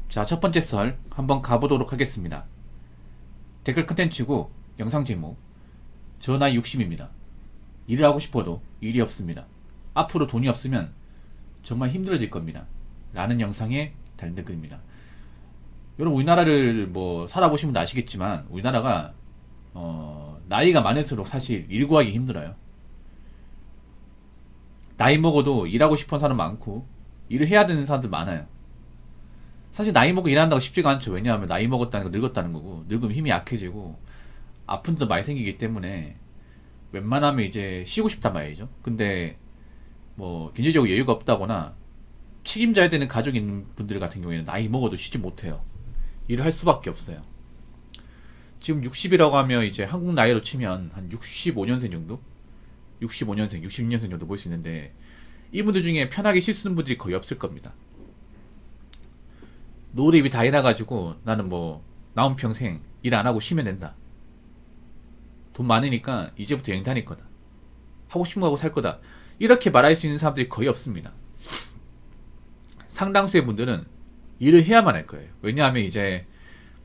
자, 첫 번째 썰 한번 가보도록 하겠습니다. 댓글 컨텐츠고 영상 제목, 저 나이 60입니다. 일을 하고 싶어도 일이 없습니다. 앞으로 돈이 없으면 정말 힘들어질 겁니다. 라는 영상에 달린 댓글입니다. 여러분, 우리나라를 살아보신 분 아시겠지만 우리나라가 나이가 많을수록 사실 일 구하기 힘들어요. 나이 먹어도 일하고 싶은 사람 많고 일을 해야 되는 사람들 많아요. 사실 나이 먹고 일한다고 쉽지가 않죠. 왜냐하면 나이 먹었다는 거 늙었다는 거고, 늙으면 힘이 약해지고 아픈 데도 많이 생기기 때문에 웬만하면 이제 쉬고 싶단 말이죠. 근데 경제적으로 여유가 없다거나 책임져야 되는 가족이 있는 분들 같은 경우에는 나이 먹어도 쉬지 못해요. 일을 할 수밖에 없어요. 지금 60이라고 하면 이제 한국 나이로 치면 한 65년생 정도? 65년생, 66년생 정도 볼 수 있는데, 이분들 중에 편하게 쉴 수 있는 분들이 거의 없을 겁니다. 노후 대비 다 해놔가지고 나는 남은 평생 일 안 하고 쉬면 된다. 돈 많으니까 이제부터 여행 다닐 거다. 하고 싶은 거 하고 살 거다. 이렇게 말할 수 있는 사람들이 거의 없습니다. 상당수의 분들은 일을 해야만 할 거예요. 왜냐하면 이제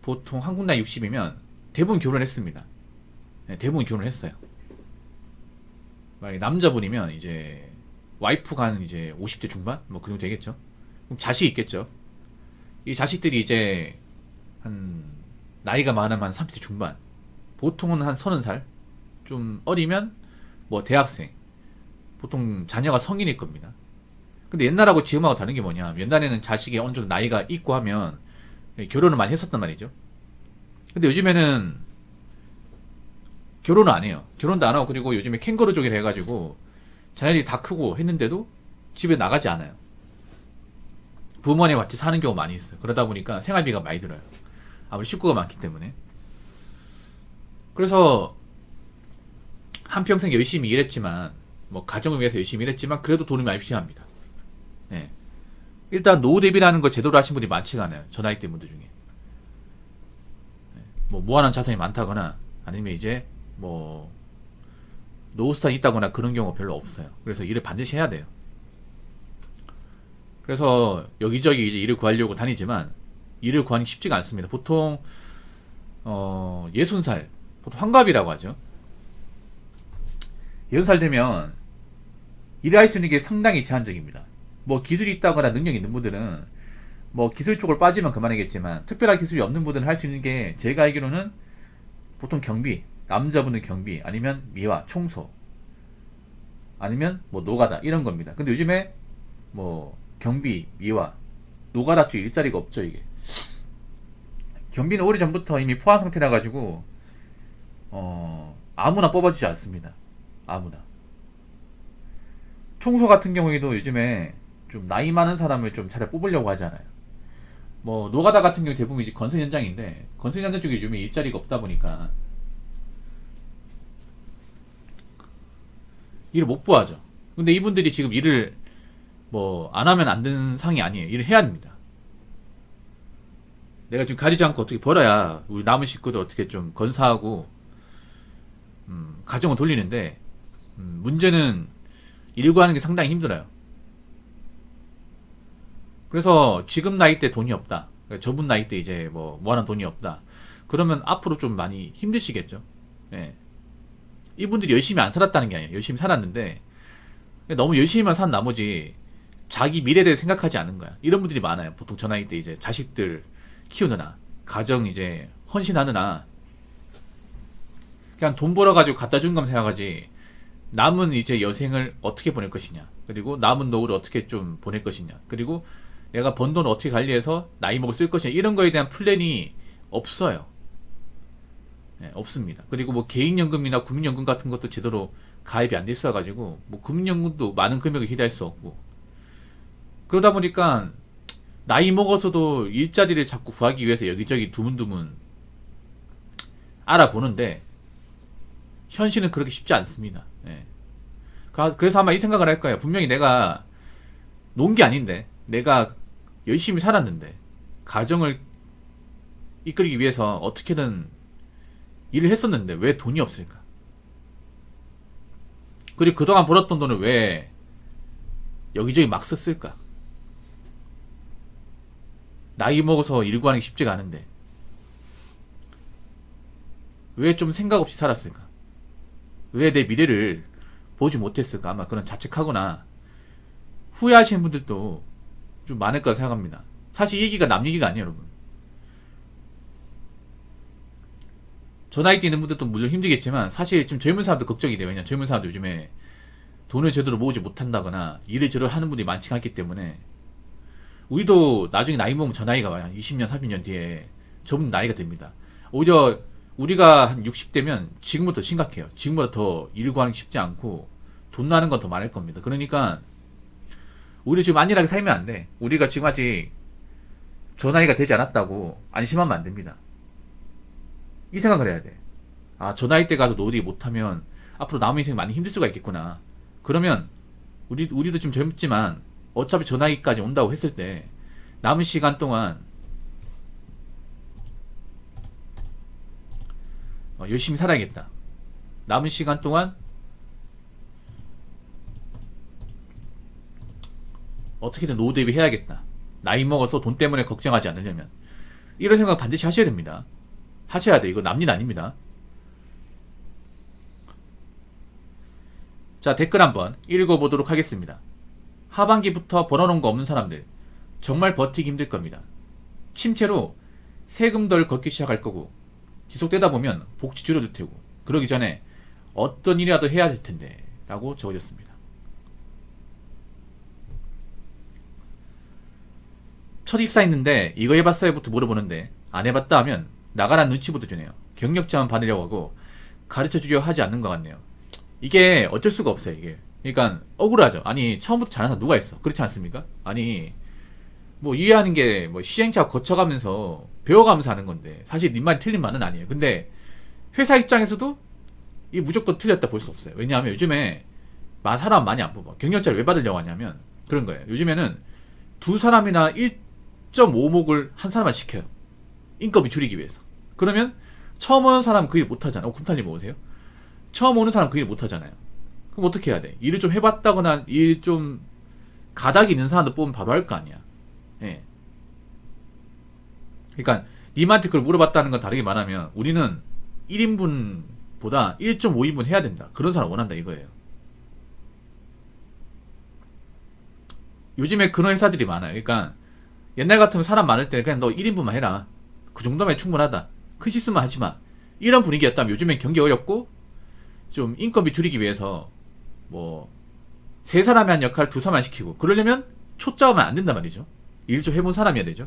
보통 한국 나이 60이면 대부분 결혼했습니다. 네, 대부분 결혼했어요. 남자분이면 이제 와이프가 한 이제 50대 중반? 그 정도 되겠죠. 그럼 자식이 있겠죠. 이 자식들이 이제 한 나이가 많으면 한 30대 중반, 보통은 한 30살, 좀 어리면 대학생, 보통 자녀가 성인일 겁니다. 근데 옛날하고 지금하고 다른 게 뭐냐, 옛날에는 자식이 어느 정도 나이가 있고 하면 결혼을 많이 했었단 말이죠. 근데 요즘에는 결혼을 안 해요. 결혼도 안 하고, 그리고 요즘에 캥거루족이라 해가지고 자녀들이 다 크고 했는데도 집에 나가지 않아요. 부모님 같이 사는 경우가 많이 있어요. 그러다 보니까 생활비가 많이 들어요. 아무리 식구가 많기 때문에. 그래서 한평생 열심히 일했지만, 가정을 위해서 열심히 일했지만 그래도 돈이 많이 필요합니다. 네. 일단 노후 대비라는 걸 제대로 하신 분이 많지가 않아요. 저 나이 대 분들 중에. 모아놓은 자산이 많다거나 아니면 이제 노후수단이 있다거나 그런 경우가 별로 없어요. 그래서 일을 반드시 해야 돼요. 그래서 여기저기 이제 일을 구하려고 다니지만 일을 구하기 쉽지가 않습니다. 보통 60살, 보통 환갑이라고 하죠. 60살 되면 일을 할 수 있는 게 상당히 제한적입니다. 기술이 있다거나 능력이 있는 분들은 기술 쪽으로 빠지면 그만이겠지만, 특별한 기술이 없는 분들은 할 수 있는 게, 제가 알기로는 보통 경비, 남자분은 경비, 아니면 미화, 청소, 아니면 노가다, 이런 겁니다. 근데 요즘에 경비, 미화, 노가다 쪽 일자리가 없죠. 이게 경비는 오래전부터 이미 포화 상태라 가지고 아무나 뽑아주지 않습니다. 아무나. 청소 같은 경우에도 요즘에 좀 나이 많은 사람을 좀 잘 뽑으려고 하잖아요. 노가다 같은 경우 대부분 이제 건설 현장인데, 건설 현장 쪽에 요즘에 일자리가 없다 보니까 일을 못 구하죠. 근데 이분들이 지금 일을 안 하면 안 되는 상황이 아니에요. 일을 해야 합니다. 내가 지금 가리지 않고 어떻게 벌어야 우리 남은 식구들 어떻게 좀 건사하고 가정을 돌리는데, 문제는 일 구하는 게 상당히 힘들어요. 그래서 지금 나이 때 돈이 없다, 저분 나이 때 이제 모아놓은 돈이 없다, 그러면 앞으로 좀 많이 힘드시겠죠. 예. 이분들이 열심히 안 살았다는 게 아니에요. 열심히 살았는데 너무 열심히만 산 나머지 자기 미래에 대해 생각하지 않은 거야. 이런 분들이 많아요. 보통 저 나이 때 이제 자식들 키우느라, 가정 이제 헌신하느라 그냥 돈 벌어가지고 갖다 준 것만 생각하지, 남은 이제 여생을 어떻게 보낼 것이냐, 그리고 남은 노후를 어떻게 좀 보낼 것이냐, 그리고 내가 번 돈을 어떻게 관리해서 나이 먹을 쓸 것이냐, 이런 거에 대한 플랜이 없어요. 네, 없습니다. 그리고 개인연금이나 국민연금 같은 것도 제대로 가입이 안 돼 있어가지고 국민연금도 많은 금액을 기대할 수 없고, 그러다 보니까 나이 먹어서도 일자리를 자꾸 구하기 위해서 여기저기 두문두문 알아보는데, 현실은 그렇게 쉽지 않습니다. 예. 그래서 아마 이 생각을 할 거예요. 분명히 내가 논 게 아닌데, 내가 열심히 살았는데, 가정을 이끌기 위해서 어떻게든 일을 했었는데 왜 돈이 없을까? 그리고 그동안 벌었던 돈을 왜 여기저기 막 썼을까? 나이 먹어서 일 구하는 게 쉽지가 않은데 왜 좀 생각 없이 살았을까? 왜 내 미래를 보지 못했을까? 아마 그런 자책하거나 후회하시는 분들도 좀 많을 거라 생각합니다. 사실 이 얘기가 남 얘기가 아니에요, 여러분. 저 나이 때 있는 분들도 물론 힘들겠지만 사실 지금 젊은 사람도 걱정이 돼요. 왜냐면 젊은 사람도 요즘에 돈을 제대로 모으지 못한다거나 일을 제대로 하는 분들이 많지가 않기 때문에 우리도 나중에 나이 먹으면 저 나이가 와요. 20년, 30년 뒤에 저분 나이가 됩니다. 오히려 우리가 한 60대면 지금부터 심각해요. 지금보다 더 일 구하는 게 쉽지 않고 돈 나는 건 더 많을 겁니다. 그러니까 우리 지금 안일하게 살면 안 돼. 우리가 지금 아직 저 나이가 되지 않았다고 안심하면 안 됩니다. 이 생각을 해야 돼. 아, 저 나이 때 가서 노디 못하면 앞으로 남은 인생 많이 힘들 수가 있겠구나. 그러면 우리도 지금 젊지만 어차피 저 나이까지 온다고 했을 때 남은 시간 동안 열심히 살아야겠다. 남은 시간 동안 어떻게든 노후 대비해야겠다. 나이 먹어서 돈 때문에 걱정하지 않으려면 이런 생각 반드시 하셔야 됩니다. 하셔야 돼. 이거 남일 아닙니다. 자, 댓글 한번 읽어보도록 하겠습니다. 하반기부터 벌어놓은 거 없는 사람들 정말 버티기 힘들 겁니다. 침체로 세금 덜 걷기 시작할 거고 지속되다 보면 복지 줄어들 테고 그러기 전에 어떤 일이라도 해야 될 텐데 라고 적어졌습니다. 첫 입사했는데 이거 해봤어요부터 물어보는데 안 해봤다 하면 나가란 눈치부터 주네요. 경력자만 받으려고 하고 가르쳐주려 하지 않는 것 같네요. 이게 어쩔 수가 없어요. 이게 그러니까 억울하죠. 아니 처음부터 잘하는 사람 누가 있어? 그렇지 않습니까? 아니 뭐 이해하는 게 뭐 시행착오 거쳐가면서 배워가면서 하는 건데 사실 네 말이 틀린 말은 아니에요. 근데 회사 입장에서도 이 무조건 틀렸다 볼 수 없어요. 왜냐하면 요즘에 사람 많이 안 뽑아. 경력자를 왜 받으려고 하냐면 그런 거예요. 요즘에는 두 사람이나 1.5목을 한 사람만 시켜요. 인건비 줄이기 위해서. 그러면 처음 오는 사람 그 일 못하잖아. 곰탈님 오세요? 처음 오는 사람 그 일 못하잖아요. 그럼 어떻게 해야 돼? 일을 좀 해봤다거나 일 좀 가닥이 있는 사람도 뽑으면 바로 할 거 아니야. 예. 그러니까 님한테 그걸 물어봤다는 건 다르게 말하면 우리는 1인분보다 1.5인분 해야 된다. 그런 사람 원한다 이거예요. 요즘에 그런 회사들이 많아요. 그러니까 옛날 같으면 사람 많을 때 그냥 너 1인분만 해라. 그 정도면 충분하다. 큰 실수만 하지 마. 이런 분위기였다면 요즘엔 경기 어렵고 좀 인건비 줄이기 위해서 뭐 세 사람이 한 역할 두 사람만 시키고 그러려면 초짜하면 안 된단 말이죠. 일 좀 해본 사람이어야 되죠.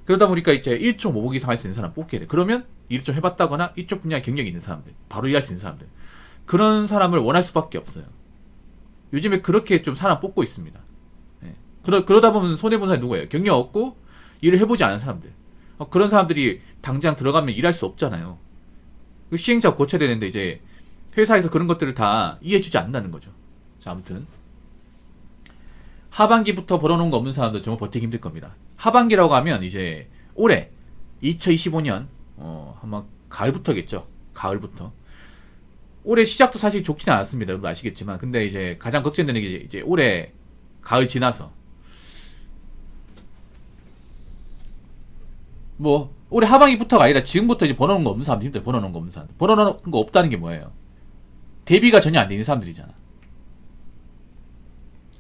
그러다 보니까 이제 1.5복 이상 할 수 있는 사람 뽑게 돼. 그러면 일 좀 해봤다거나 이쪽 분야에 경력이 있는 사람들, 바로 일할 수 있는 사람들, 그런 사람을 원할 수밖에 없어요. 요즘에 그렇게 좀 사람 뽑고 있습니다. 네. 그러다 보면 손해본 사람이 누구예요? 경력 없고 일을 해보지 않은 사람들. 그런 사람들이 당장 들어가면 일할 수 없잖아요. 시행착오 고쳐야 되는데 이제 회사에서 그런 것들을 다 이해해주지 않는다는 거죠. 자, 아무튼 하반기부터 벌어놓은 거 없는 사람들 정말 버티기 힘들 겁니다. 하반기라고 하면 이제 올해 2025년 아마 가을부터겠죠. 가을부터. 올해 시작도 사실 좋지는 않았습니다. 여러분 아시겠지만 근데 이제 가장 걱정되는 게 이제 올해 가을 지나서 뭐 올해 하반기부터가 아니라 지금부터 이제 벌어놓은 거 없는 사람들 힘들어요. 벌어놓은 거 없는 사람들. 벌어놓은 거 없다는 게 뭐예요? 대비가 전혀 안 되는 사람들이잖아.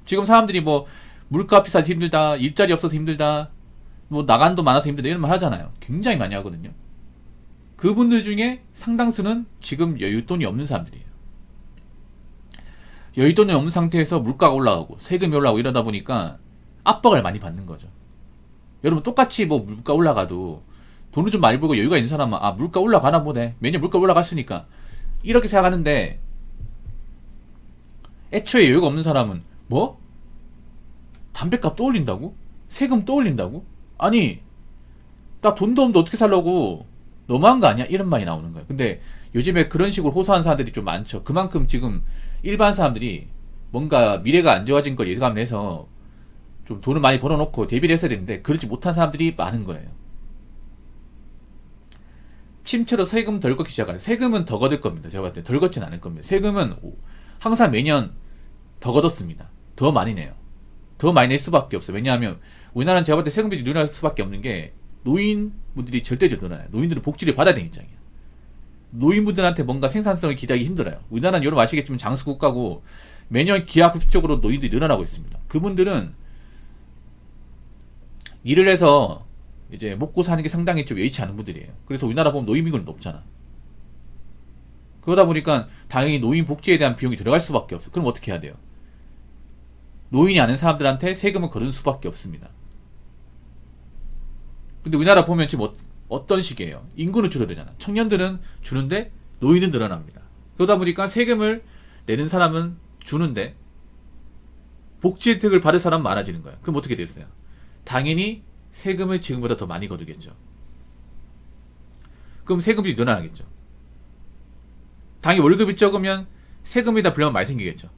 지금 사람들이 뭐 물가 비싸서 힘들다, 일자리 없어서 힘들다, 뭐 나간 돈 많아서 힘들다 이런 말 하잖아요. 굉장히 많이 하거든요. 그분들 중에 상당수는 지금 여윳돈이 없는 사람들이에요. 여윳돈이 없는 상태에서 물가가 올라가고 세금이 올라가고 이러다 보니까 압박을 많이 받는 거죠. 여러분 똑같이 뭐 물가 올라가도 돈을 좀 많이 벌고 여유가 있는 사람은 아 물가 올라가나 보네. 매년 물가 올라갔으니까 이렇게 생각하는데 애초에 여유가 없는 사람은 뭐? 담배값 또 올린다고? 세금 또 올린다고? 아니 나 돈도 없는데 어떻게 살라고 너무한 거 아니야? 이런 말이 나오는 거예요. 근데 요즘에 그런 식으로 호소하는 사람들이 좀 많죠. 그만큼 지금 일반 사람들이 뭔가 미래가 안 좋아진 걸 예상을 해서 좀 돈을 많이 벌어놓고 대비를 했어야 되는데 그러지 못한 사람들이 많은 거예요. 침체로 세금 덜 걷기 시작해요. 세금은 더 걷을 겁니다. 제가 봤을 때 덜 걷진 않을 겁니다. 세금은 항상 매년 더 걷었습니다. 더 많이 내요. 더 많이 낼 수밖에 없어요. 왜냐하면 우리나라는 제가 볼 때 세금들이 늘어날 수밖에 없는 게 노인분들이 절대적으로 늘어나요. 노인들은 복지를 받아야 되는 입장이에요. 노인분들한테 뭔가 생산성을 기대하기 힘들어요. 우리나라는 여러분 아시겠지만 장수국가고 매년 기하급수적으로 노인들이 늘어나고 있습니다. 그분들은 일을 해서 이제 먹고 사는 게 상당히 좀 여의치 않은 분들이에요. 그래서 우리나라 보면 노인비율이 높잖아. 그러다 보니까 당연히 노인 복지에 대한 비용이 들어갈 수밖에 없어. 그럼 어떻게 해야 돼요? 노인이 아닌 사람들한테 세금을 거둔 수밖에 없습니다. 근데 우리나라 보면 지금 어떤 식이에요? 인구는 줄어들잖아. 청년들은 주는데 노인은 늘어납니다. 그러다 보니까 세금을 내는 사람은 주는데 복지 혜택을 받을 사람은 많아지는 거야. 그럼 어떻게 됐어요? 당연히 세금을 지금보다 더 많이 거두겠죠. 그럼 세금이 늘어나겠죠. 당연히 월급이 적으면 세금에다 불려면 많이 생기겠죠.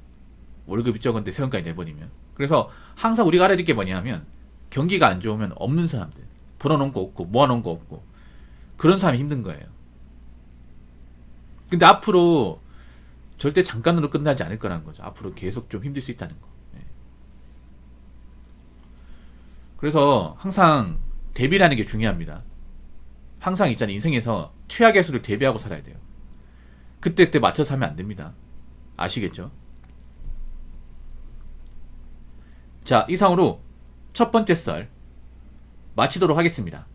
월급이 적은데 세금까지 내버리면. 그래서 항상 우리가 알아야 될 게 뭐냐면 경기가 안 좋으면 없는 사람들, 벌어놓은 거 없고 모아놓은 거 없고 그런 사람이 힘든 거예요. 근데 앞으로 절대 잠깐으로 끝나지 않을 거라는 거죠. 앞으로 계속 좀 힘들 수 있다는 거. 네. 그래서 항상 대비라는 게 중요합니다. 항상 있잖아요. 인생에서 최악의 수를 대비하고 살아야 돼요. 그때 맞춰서 하면 안 됩니다. 아시겠죠? 자, 이상으로 첫 번째 썰 마치도록 하겠습니다.